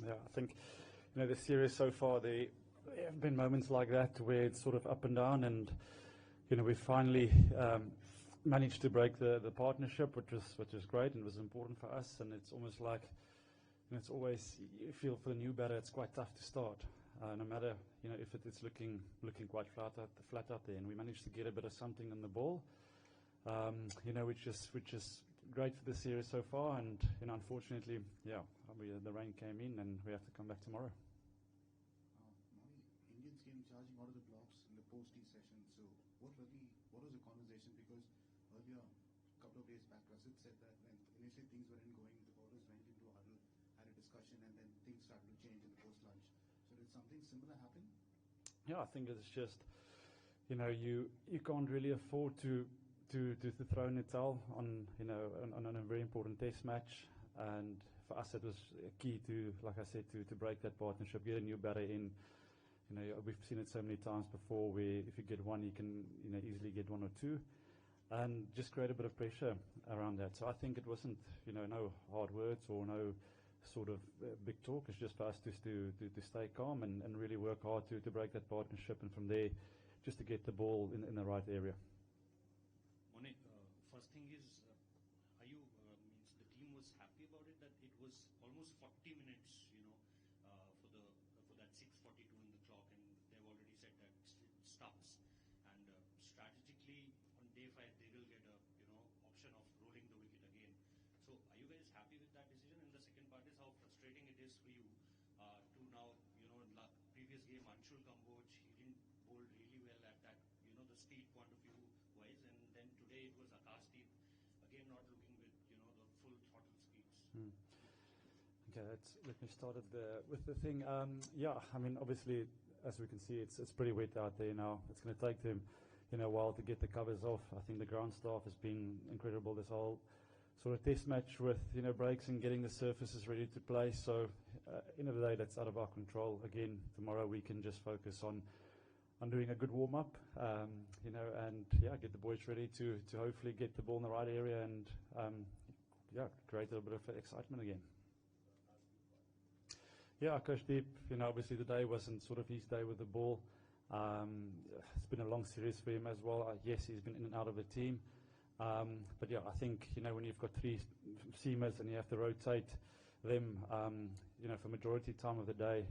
Yeah, I think, the series so far, there have been moments like that where it's sort of up and down, and we finally managed to break the partnership, which was great and was important for us. And it's almost like, it's always, you feel for the new batter, it's quite tough to start, no matter if it's looking quite flat out there. And we managed to get a bit of something on the ball, which is great for the series so far. And unfortunately, the rain came in, and we have to come back tomorrow. Indians came charging out of the blocks in the post-tee session. So what was the conversation? Because earlier, a couple of days back, Rasid said that when initially things weren't going, the bowlers went into a huddle, had a discussion, and then things started to change in the post-lunch. So did something similar happen? Yeah, I think it's just, you can't really afford to throw in the towel on a very important test match. And for us, it was key to, like I said, to break that partnership, get a new batter in. We've seen it so many times before where if you get one, you can easily get one or two, and just create a bit of pressure around that. So I think it wasn't no hard words or no sort of big talk. It's just for us just to stay calm and really work hard to break that partnership, and from there just to get the ball in the right area. Morne, first thing is, means the team was happy about it, that it was almost 40 minutes, for that 6:42 in the clock, and they've already said that it stops. And strategically, on day 5, they will get a option of rolling the wicket again. So, are you guys happy with that decision? And the second part is how frustrating it is for you to now, in the previous game, Anshul Kamboj, he didn't bowl really well at that, the speed point of view wise, and then today it was Akashdeep again not looking with the full throttle speeds. Okay, let me start with the thing. Obviously, as we can see, it's pretty wet out there now. It's going to take them a while to get the covers off. I think the ground staff has been incredible this whole sort of test match with breaks and getting the surfaces ready to play. So end of the day, that's out of our control. Again, tomorrow we can just focus on doing a good warm-up, and get the boys ready to hopefully get the ball in the right area and create a little bit of excitement again. Yeah, Akashdeep, obviously the day wasn't sort of his day with the ball. It's been a long series for him as well. Yes, he's been in and out of the team. But I think, when you've got 3 seamers and you have to rotate them, for majority time of the day,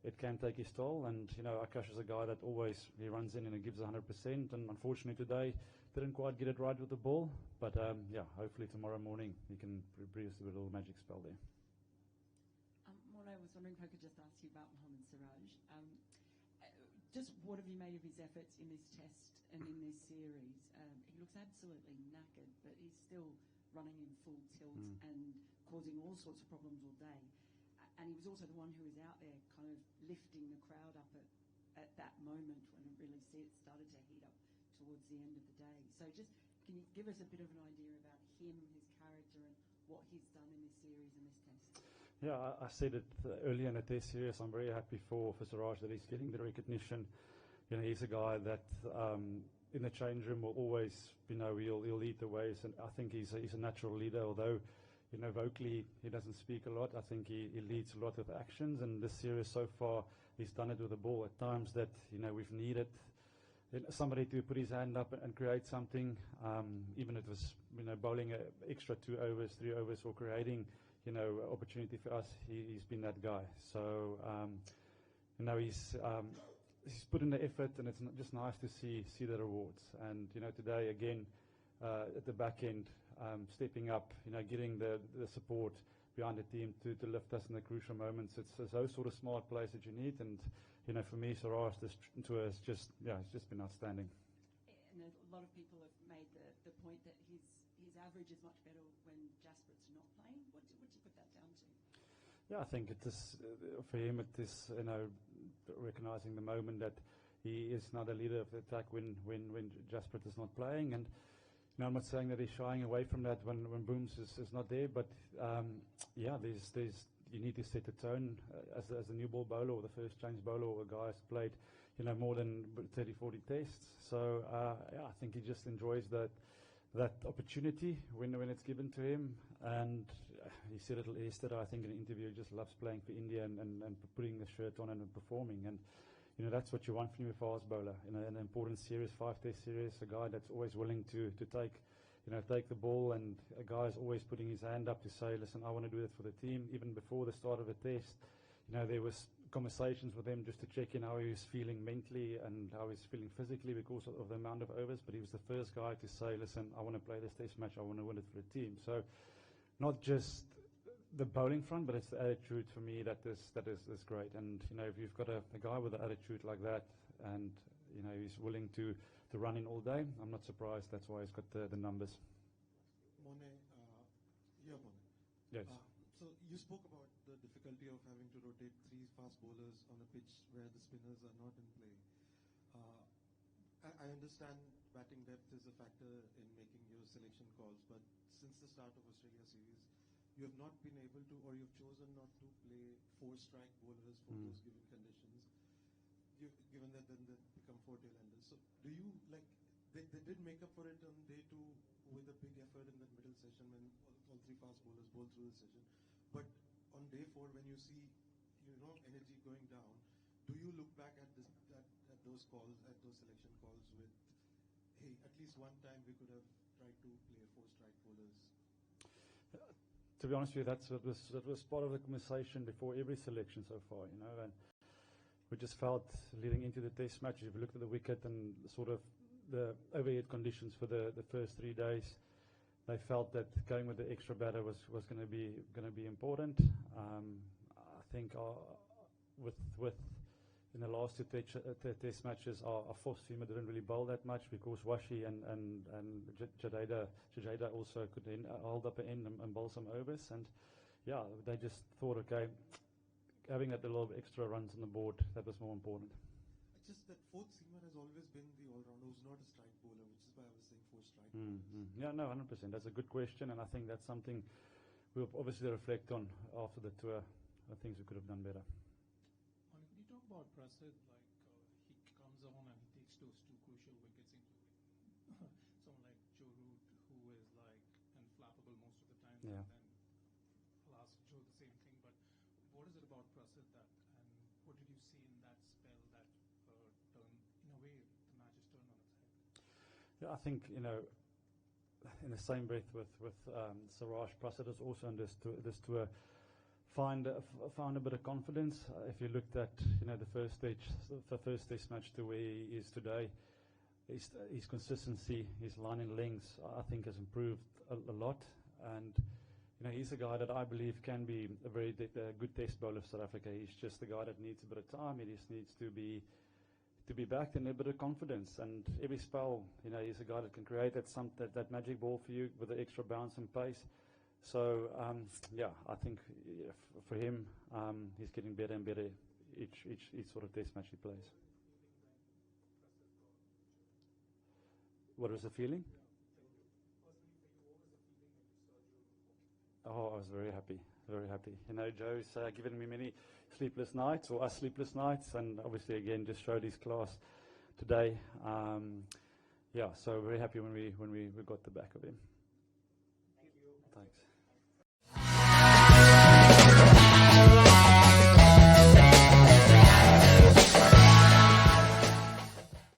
it can take his toll. And, Akash is a guy that always, he runs in and he gives 100%. And unfortunately today, didn't quite get it right with the ball. But, hopefully tomorrow morning he can produce a little magic spell there. Morne, I was wondering if I could just ask you about Mohammad Siraj. Just what have you made of his efforts in this test and in this series? He looks absolutely knackered, but he's still running in full tilt and causing all sorts of problems all day. And he was also the one who was out there kind of lifting the crowd up at that moment when it really started to heat up towards the end of the day. So just can you give us a bit of an idea about him, his character, and what he's done in this series and this test? Yeah, I said it earlier in the test series. I'm very happy for Siraj that he's getting the recognition. He's a guy that in the change room will always, he'll lead the ways, and I think he's a natural leader. Although, vocally he doesn't speak a lot. I think he leads a lot with actions, and this series so far he's done it with the ball. At times that we've needed somebody to put his hand up and create something, even if it was bowling an extra 2 overs, 3 overs, or creating opportunity for us. He's been that guy. So he's put in the effort, and it's just nice to see the rewards. And today again at the back end, stepping up, getting the support behind the team to lift us in the crucial moments. It's those sort of smart plays that you need. And for me, Siraj, this tour has it's just been outstanding. And a lot of people have made the point that his average is much better when Jasper's not playing. What do you put that down to? Yeah, I think it is for him. It is recognizing the moment that he is not a leader of the attack when Jasper is not playing. And I'm not saying that he's shying away from that when Booms is not there. But there's you need to set the tone as a new ball bowler or the first change bowler or a guy who's played more than 30, 40 tests. So I think he just enjoys that opportunity when it's given to him. And he said it yesterday, I think, in an interview. He just loves playing for India and putting the shirt on and performing. And that's what you want from your fast bowler. An important series, 5-test series, a guy that's always willing to take the ball, and a guy's always putting his hand up to say, listen, I want to do it for the team. Even before the start of a test, there was conversations with him just to check in how he was feeling mentally and how he's feeling physically because of the amount of overs. But he was the first guy to say, listen, I want to play this test match. I want to win it for the team. So not just the bowling front, but it's the attitude for me that is great. And if you've got a guy with an attitude like that, and he's willing to run in all day, I'm not surprised. That's why he's got the numbers. Morne, Morne. Yes. So you spoke about the difficulty of having to rotate 3 fast bowlers on a pitch where the spinners are not in play. I understand batting depth is a factor in making your selection calls, but since the start of Australia series, you have not been able to, or you've chosen not to play 4-strike bowlers for those given conditions, given that then they become 4 tail-enders. So do you, they did make up for it on day 2 with a big effort in that middle session when all 3 fast bowlers bowled through the session. But on day 4, when you see, energy going down, do you look back at those calls, at those selection calls with, hey, at least one time we could have tried to play 4-strike bowlers? To be honest with you, that was part of the conversation before every selection so far, and we just felt leading into the test match, if you looked at the wicket and sort of the overhead conditions for the first 3 days, they felt that going with the extra batter was going to be important. I think with in the last 2 test matches, our fourth seamer didn't really bowl that much because Washi and Jadeja also could hold up an end and bowl some overs. And yeah, they just thought, okay, having that little extra runs on the board, that was more important. Just that fourth seamer has always been the all-rounder who's not a strike bowler, which is why I was saying 4-strike. Yeah, no, 100%. That's a good question, and I think that's something we'll obviously reflect on after the tour, things we could have done better. Can you talk about Prasid? He comes on and he takes those 2 crucial wickets, including someone like Joe Root, who is unflappable most of the time. Yeah. And then I'll ask Joe the same thing, but what is it about Prasid and what did you see in that spell that turned, in a way, the match has turned on its head? Yeah, I think, in the same breath with Siraj, Prasid has also on this tour found a bit of confidence. If you looked at the first test match to where he is today, his consistency, his line and lengths, I think has improved a lot. And he's a guy that I believe can be a very good test bowler for South Africa. He's just a guy that needs a bit of time. He just needs to be backed in a bit of confidence. And every spell, he's a guy that can create that magic ball for you with the extra bounce and pace. So, I think for him, he's getting better and better each sort of test match he plays. What was the feeling? Oh, I was very happy, very happy. Joe's given me many sleepless nights, or us sleepless nights, and obviously again just showed his class today. So very happy when we got the back of him. Thank you. Thanks.